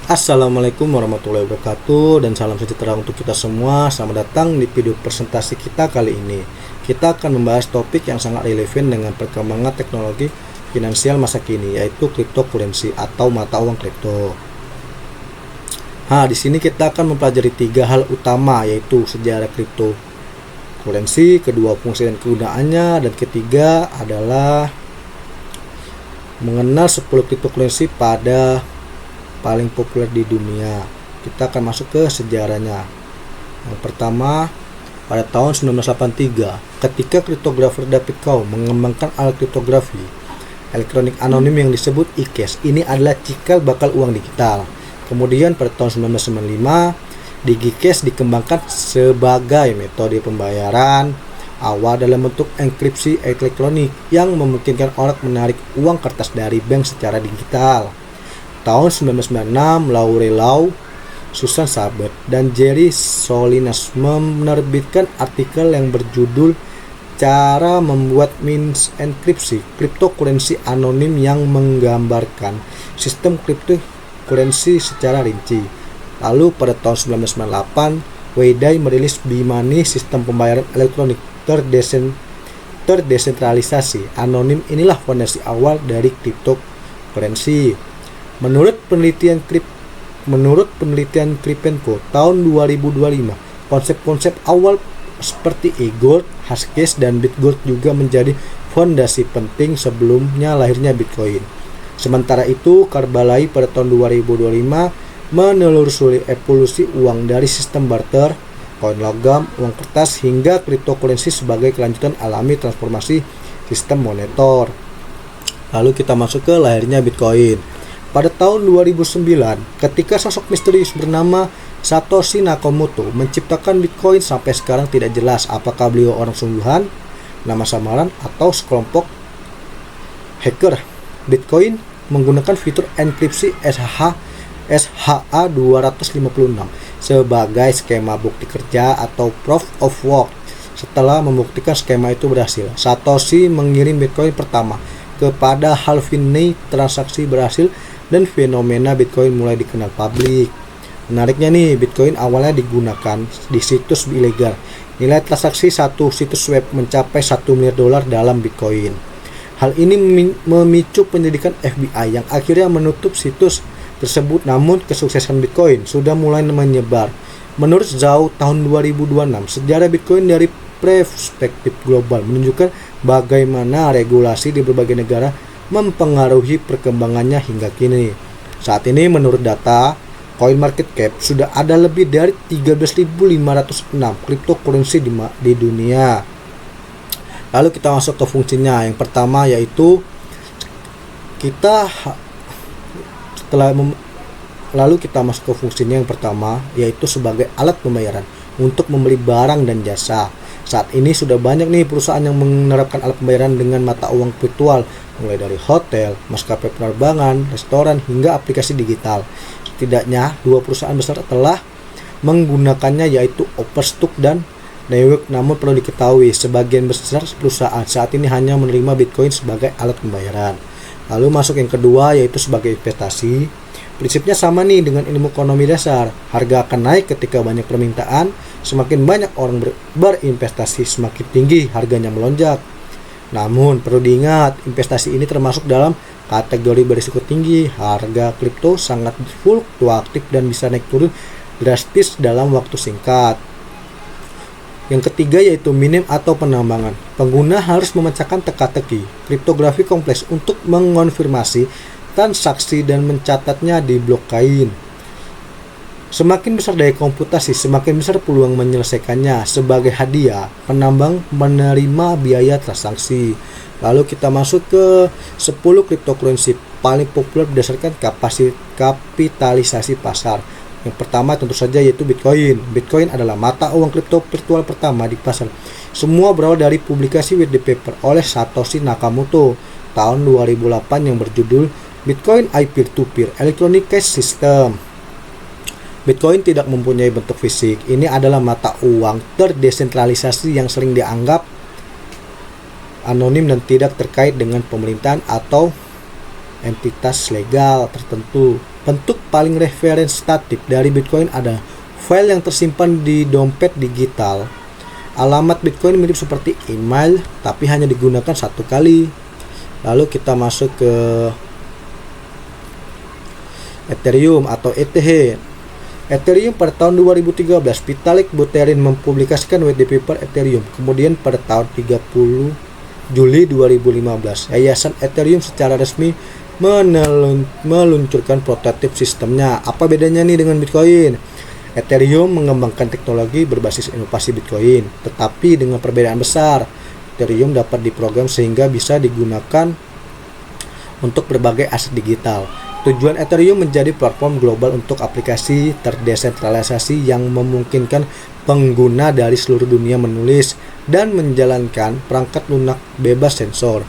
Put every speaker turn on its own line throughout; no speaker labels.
Assalamualaikum warahmatullahi wabarakatuh dan salam sejahtera untuk kita semua. Selamat datang di video presentasi kita kali ini. Kita akan membahas topik yang sangat relevan dengan perkembangan teknologi finansial masa kini, yaitu cryptocurrency atau mata uang kripto. Di sini kita akan mempelajari 3 hal utama, yaitu sejarah cryptocurrency, kedua fungsi dan kegunaannya, dan ketiga adalah mengenal 10 cryptocurrency paling populer di dunia. Kita akan masuk ke sejarahnya. Yang pertama, pada tahun 1983, ketika kriptografer David Coe mengembangkan alat kriptografi elektronik anonim yang disebut e-cash. Ini adalah cikal bakal uang digital. Kemudian pada tahun 1995, DigiCash dikembangkan sebagai metode pembayaran awal dalam bentuk enkripsi elektronik yang memungkinkan orang menarik uang kertas dari bank secara digital. Tahun 1996, Laurel Lau, Susan Sabet, dan Jerry Solinas menerbitkan artikel yang berjudul Cara Membuat Enkripsi Cryptocurrency Anonim yang menggambarkan sistem cryptocurrency secara rinci. Lalu pada tahun 1998, Weiday merilis B-Money, sistem pembayaran elektronik terdesentralisasi anonim. Inilah fondasi awal dari cryptocurrency. Menurut penelitian Crypto tahun 2025, konsep-konsep awal seperti e-gold, Hashcash, dan BitGold juga menjadi fondasi penting sebelumnya lahirnya Bitcoin. Sementara itu, Carbalay pada tahun 2025 menelusuri evolusi uang dari sistem barter, koin logam, uang kertas, hingga cryptocurrency sebagai kelanjutan alami transformasi sistem moneter. Lalu kita masuk ke lahirnya Bitcoin. Pada tahun 2009, ketika sosok misterius bernama Satoshi Nakamoto menciptakan Bitcoin, sampai sekarang tidak jelas apakah beliau orang sungguhan, nama samaran, atau sekelompok hacker. Bitcoin menggunakan fitur enkripsi SHA-256 sebagai skema bukti kerja atau proof of work. Setelah membuktikan skema itu berhasil, Satoshi mengirim Bitcoin pertama kepada Halving. Transaksi berhasil dan fenomena Bitcoin mulai dikenal publik. Menariknya nih, Bitcoin awalnya digunakan di situs ilegal. Nilai transaksi satu situs web mencapai $1 miliar dalam Bitcoin. Hal ini memicu penyelidikan FBI yang akhirnya menutup situs tersebut. Namun kesuksesan Bitcoin sudah mulai menyebar. Menurut Zhao tahun 2026, sejarah Bitcoin dari perspektif global menunjukkan bagaimana regulasi di berbagai negara mempengaruhi perkembangannya hingga kini. Saat ini menurut data CoinMarketCap sudah ada lebih dari 13.506 cryptocurrency di dunia. Lalu kita masuk ke fungsinya. Yang pertama yaitu lalu kita masuk ke fungsinya yang pertama, yaitu sebagai alat pembayaran untuk membeli barang dan jasa. Saat ini sudah banyak nih perusahaan yang menerapkan alat pembayaran dengan mata uang virtual, mulai dari hotel, maskapai penerbangan, restoran, hingga aplikasi digital. Setidaknya 2 perusahaan besar telah menggunakannya, yaitu Overstock dan Network. Namun perlu diketahui, sebagian besar perusahaan saat ini hanya menerima Bitcoin sebagai alat pembayaran. Lalu masuk yang kedua, yaitu sebagai investasi. Prinsipnya sama nih dengan ilmu ekonomi dasar. Harga akan naik ketika banyak permintaan. Semakin banyak orang berinvestasi, semakin tinggi harganya melonjak. Namun perlu diingat, investasi ini termasuk dalam kategori berisiko tinggi. Harga kripto sangat fluktuatif dan bisa naik turun drastis dalam waktu singkat. Yang ketiga yaitu minim atau penambangan. Pengguna harus memecahkan teka-teki kriptografi kompleks untuk mengonfirmasi transaksi dan mencatatnya di blockchain. Semakin besar daya komputasi, semakin besar peluang menyelesaikannya. Sebagai hadiah, penambang menerima biaya transaksi. Lalu kita masuk ke 10 cryptocurrency paling populer berdasarkan kapitalisasi pasar. Yang pertama tentu saja yaitu Bitcoin. Bitcoin adalah mata uang kripto virtual pertama di pasar. Semua berawal dari publikasi white paper oleh Satoshi Nakamoto tahun 2008 yang berjudul Bitcoin Peer-to-Peer Electronic Cash System. Bitcoin tidak mempunyai bentuk fisik. Ini adalah mata uang terdesentralisasi yang sering dianggap anonim dan tidak terkait dengan pemerintahan atau entitas legal tertentu. Bentuk paling representatif dari Bitcoin adalah file yang tersimpan di dompet digital. Alamat Bitcoin mirip seperti email, tapi hanya digunakan satu kali. Lalu kita masuk ke Ethereum atau ETH. Ethereum pada tahun 2013, Vitalik Buterin mempublikasikan white paper Ethereum. Kemudian pada tahun 30 Juli 2015, Yayasan Ethereum secara resmi meluncurkan prototip sistemnya. Apa bedanya nih dengan Bitcoin? Ethereum mengembangkan teknologi berbasis inovasi Bitcoin, tetapi dengan perbedaan besar. Ethereum dapat diprogram sehingga bisa digunakan untuk berbagai aset digital. Tujuan Ethereum menjadi platform global untuk aplikasi terdesentralisasi yang memungkinkan pengguna dari seluruh dunia menulis dan menjalankan perangkat lunak bebas sensor.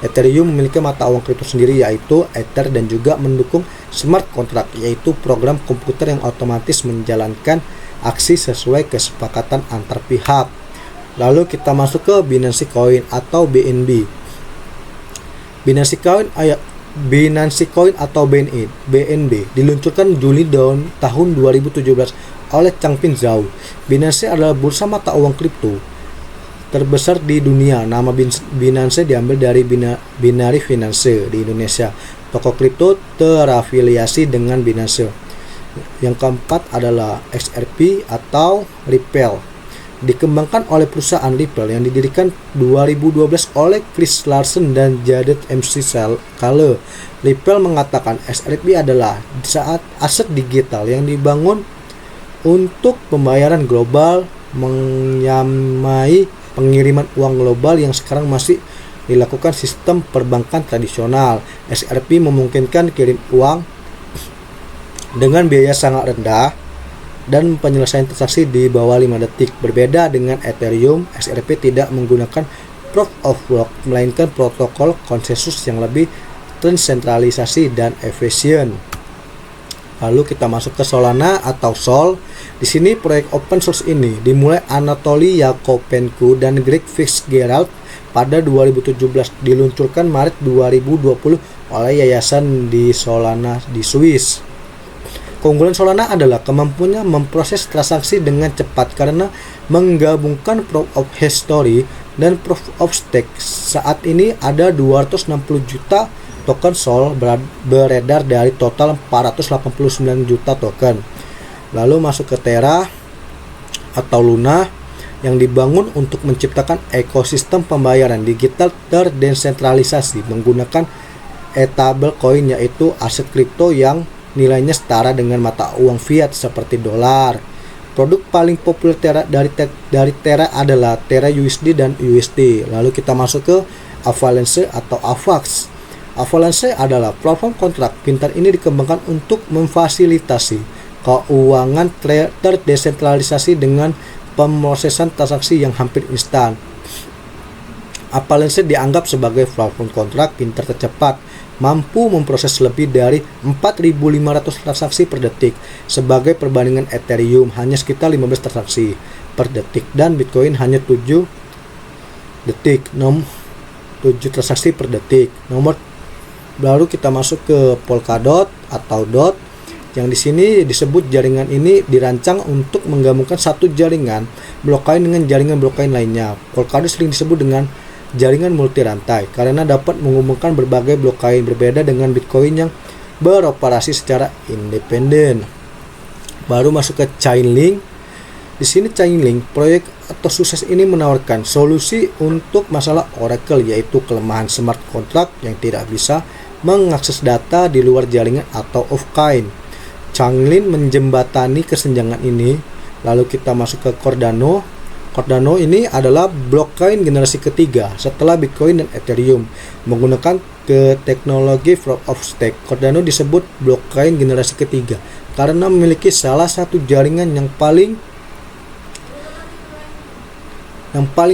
Ethereum memiliki mata uang kripto sendiri yaitu Ether dan juga mendukung smart contract, yaitu program komputer yang otomatis menjalankan aksi sesuai kesepakatan antar pihak. Lalu kita masuk ke Binance Coin atau BNB. Binance Coin atau BNB diluncurkan Juli tahun 2017 oleh Changping Zhao. Binance adalah bursa mata uang kripto terbesar di dunia. Nama Binance diambil dari Binary Finance di Indonesia, toko kripto terafiliasi dengan Binance. Yang keempat adalah XRP atau Ripple. Dikembangkan oleh perusahaan Ripple yang didirikan 2012 oleh Chris Larsen dan Jaded MC Kalle. Ripple mengatakan XRP adalah aset digital yang dibangun untuk pembayaran global, menyamai pengiriman uang global yang sekarang masih dilakukan sistem perbankan tradisional. XRP memungkinkan kirim uang dengan biaya sangat rendah dan penyelesaian transaksi di bawah 5 detik. Berbeda dengan Ethereum, XRP tidak menggunakan proof of work, melainkan protokol konsensus yang lebih tersentralisasi dan efisien. Lalu kita masuk ke Solana atau Sol. Di sini proyek open source ini dimulai Anatoly Yakovenko dan Greg Fitzgerald pada 2017, diluncurkan Maret 2020 oleh yayasan di Solana di Swiss. Keunggulan Solana adalah kemampuannya memproses transaksi dengan cepat karena menggabungkan proof of history dan proof of stake. Saat ini ada 260 juta token Sol beredar dari total 489 juta token. Lalu masuk ke Terra atau Luna yang dibangun untuk menciptakan ekosistem pembayaran digital terdesentralisasi menggunakan stablecoin, yaitu aset kripto yang nilainya setara dengan mata uang fiat seperti dolar. Produk paling populer dari Terra adalah Terra USD dan USD. Lalu kita masuk ke Avalanche atau AVAX. Avalanche adalah platform kontrak pintar. Ini dikembangkan untuk memfasilitasi keuangan terdesentralisasi dengan pemrosesan transaksi yang hampir instan. Avalanche dianggap sebagai platform kontrak pintar tercepat, mampu memproses lebih dari 4.500 transaksi per detik. Sebagai perbandingan, Ethereum hanya sekitar 15 transaksi per detik dan Bitcoin hanya 7 transaksi per detik. Lalu kita masuk ke Polkadot atau DOT, yang di sini disebut jaringan ini dirancang untuk menggabungkan satu jaringan blockchain dengan jaringan blockchain lainnya. Polkadot sering disebut dengan jaringan multi rantai karena dapat menghubungkan berbagai blockchain, berbeda dengan Bitcoin yang beroperasi secara independen. Baru masuk ke Chainlink. Di sini Chainlink, proyek atau sukses ini menawarkan solusi untuk masalah Oracle, yaitu kelemahan smart contract yang tidak bisa mengakses data di luar jaringan atau offchain. Chainlink menjembatani kesenjangan ini. Lalu kita masuk ke Cardano. Cardano ini adalah blockchain generasi ketiga setelah Bitcoin dan Ethereum, menggunakan teknologi proof of stake. Cardano disebut blockchain generasi ketiga karena memiliki salah satu jaringan yang paling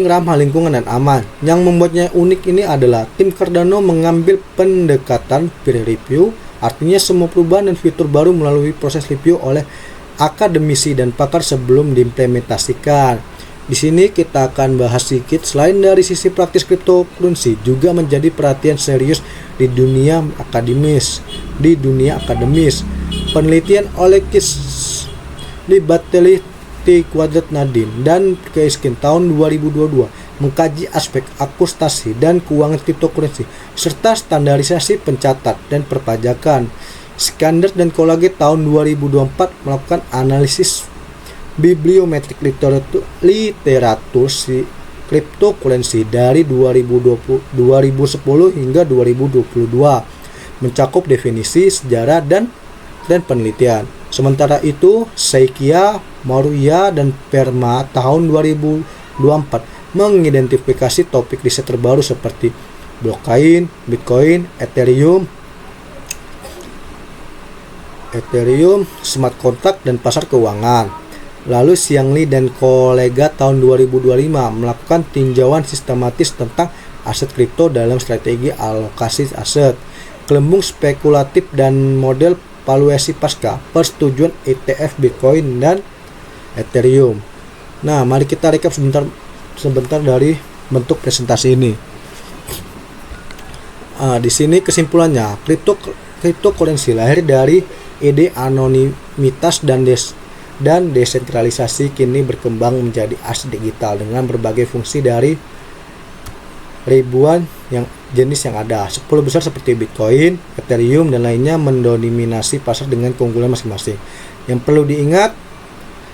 ramah lingkungan dan aman. Yang membuatnya unik ini adalah tim Cardano mengambil pendekatan peer review, artinya semua perubahan dan fitur baru melalui proses review oleh akademisi dan pakar sebelum diimplementasikan. Di sini kita akan bahas sedikit, selain dari sisi praktis cryptocurrency juga menjadi perhatian serius di dunia akademis. Penelitian oleh Libateli T. Kuadrat Nadine dan Keiskin tahun 2022 mengkaji aspek akustasi dan keuangan kriptokurensi serta standarisasi pencatat dan perpajakan. Skander dan Kolage tahun 2024 melakukan analisis bibliometrik literatur kriptokurensi dari 2010 hingga 2022, mencakup definisi, sejarah, dan penelitian. Sementara itu, Saikia, Maruya, dan Perma tahun 2024 mengidentifikasi topik riset terbaru seperti blockchain, Bitcoin, Ethereum, smart contract, dan pasar keuangan. Lalu Xiang Li dan kolega tahun 2025 melakukan tinjauan sistematis tentang aset kripto dalam strategi alokasi aset, gelembung spekulatif, dan model valuasi pasca persetujuan ETF Bitcoin dan Ethereum. Nah, mari kita recap sebentar dari bentuk presentasi ini. Di sini kesimpulannya, kriptokurensi lahir dari ide anonimitas dan desentralisasi, kini berkembang menjadi aset digital dengan berbagai fungsi dari ribuan jenis yang ada. 10 besar seperti Bitcoin, Ethereum, dan lainnya mendominasi pasar dengan keunggulan masing-masing. Yang perlu diingat,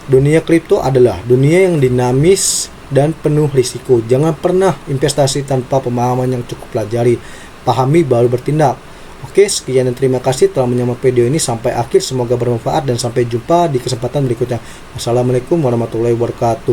dunia kripto adalah dunia yang dinamis dan penuh risiko. Jangan pernah investasi tanpa pemahaman yang cukup pelajari. Pahami baru bertindak. Oke, sekian dan terima kasih telah menyimak video ini sampai akhir. Semoga bermanfaat dan sampai jumpa di kesempatan berikutnya. Wassalamualaikum warahmatullahi wabarakatuh.